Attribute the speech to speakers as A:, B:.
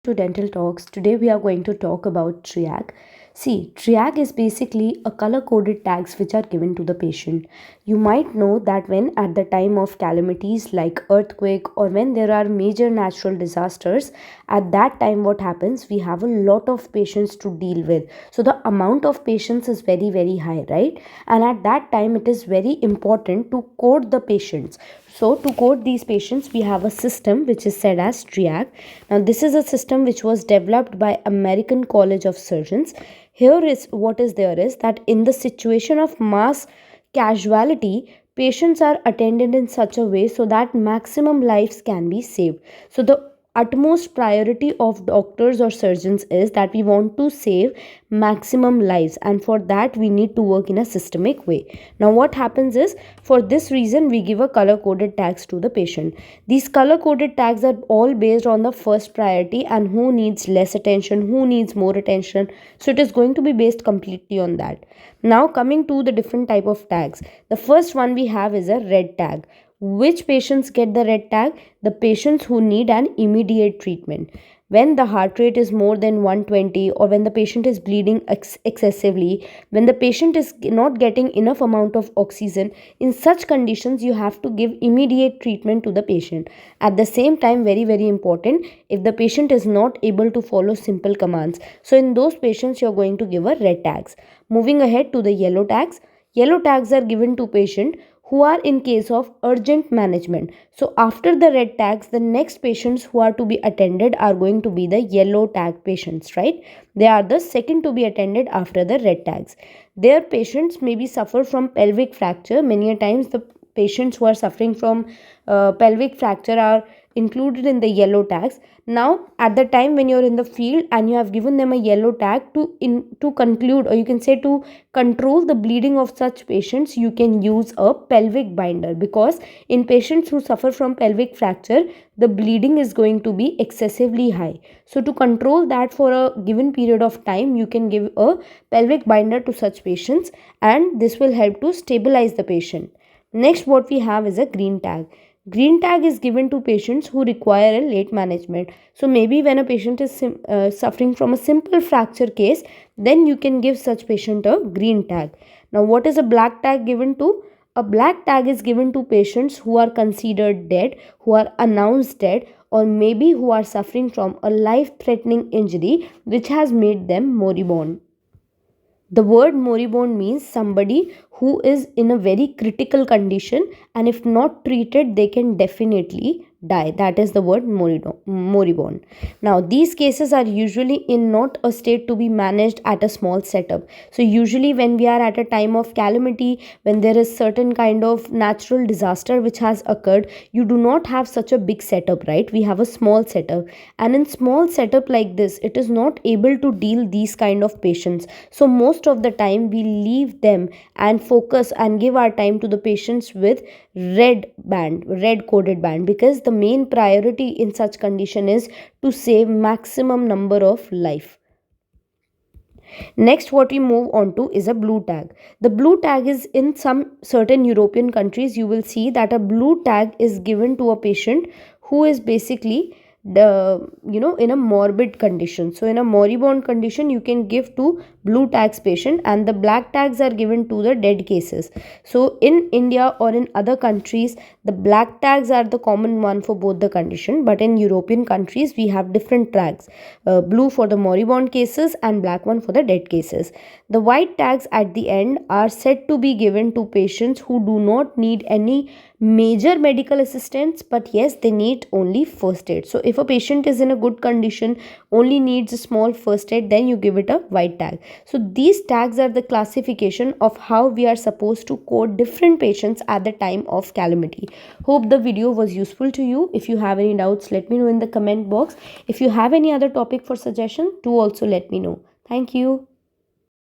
A: to Dental Talks. Today we are going to talk about Triage. See, Triage is basically a color-coded tags which are given to the patient. You might know that when at the time of calamities like earthquake or when there are major natural disasters, at that time what happens, we have a lot of patients to deal with. So the amount of patients is very high, right? And at that time it is very important to code the patients. So to code these patients, we have a system which is said as Triage. Now this is a system which was developed by American College of Surgeons. Here is what is there is that in the situation of mass casualty, patients are attended in such a way so that maximum lives can be saved. So the utmost priority of doctors or surgeons is that we want to save maximum lives, and for that we need to work in a systemic way. Now what happens is, for this reason we give a color coded tags to the patient. These color coded tags are all based on the first priority and who needs less attention, who needs more attention. So it is going to be based completely on that. Now coming to the different type of tags, the first one we have is a red tag. Which patients get the red tag? The patients who need an immediate treatment. When the heart rate is more than 120, or when the patient is bleeding excessively, when the patient is not getting enough amount of oxygen, in such conditions you have to give immediate treatment to the patient. At the same time, very important, if the patient is not able to follow simple commands, so in those patients you are going to give a red tags. Moving ahead to the yellow tags. Yellow tags are given to patient who are in case of urgent management. So after the red tags, the next patients who are to be attended are going to be the yellow tag patients, right? They are the second to be attended after the red tags. Their patients maybe suffer from pelvic fracture. Many a times the patients who are suffering from pelvic fracture are included in the yellow tags. Now at the time when you're in the field and you have given them a yellow tag to conclude, or you can say to control the bleeding of such patients, you can use a pelvic binder, because in patients who suffer from pelvic fracture, the bleeding is going to be excessively high. So to control that for a given period of time, you can give a pelvic binder to such patients, and this will help to stabilize the patient. Next, what we have is a green tag. Green tag is given to patients who require a late management. So maybe when a patient is suffering from a simple fracture case, then you can give such patient a green tag. Now what is a black tag given to? A black tag is given to patients who are considered dead, who are announced dead, or maybe who are suffering from a life-threatening injury which has made them moribund. The word moribund means somebody who is in a very critical condition, and if not treated, they can definitely die. That is the word moribund. Now, these cases are usually in not a state to be managed at a small setup. So, usually, when we are at a time of calamity, when there is certain kind of natural disaster which has occurred, you do not have such a big setup, right? We have a small setup, and in small setup like this, it is not able to deal these kind of patients. So, most of the time, we leave them and focus and give our time to the patients with red coded band, because the main priority in such condition is to save maximum number of life. Next, what we move on to is a blue tag. The blue tag is in some certain European countries, you will see that a blue tag is given to a patient who is basically in a morbid condition. So in a moribund condition, you can give to blue tags patient, and the black tags are given to the dead cases. So in India or in other countries, the black tags are the common one for both the condition, but in European countries we have different tags, blue for the moribund cases and black one for the dead cases. The white tags at the end are said to be given to patients who do not need any major medical assistance, but yes, they need only first aid. So if a patient is in a good condition, only needs a small first aid, then you give it a white tag. So these tags are the classification of how we are supposed to code different patients at the time of calamity. Hope the video was useful to you. If you have any doubts, let me know in the comment box. If you have any other topic for suggestion, do also let me know. Thank you.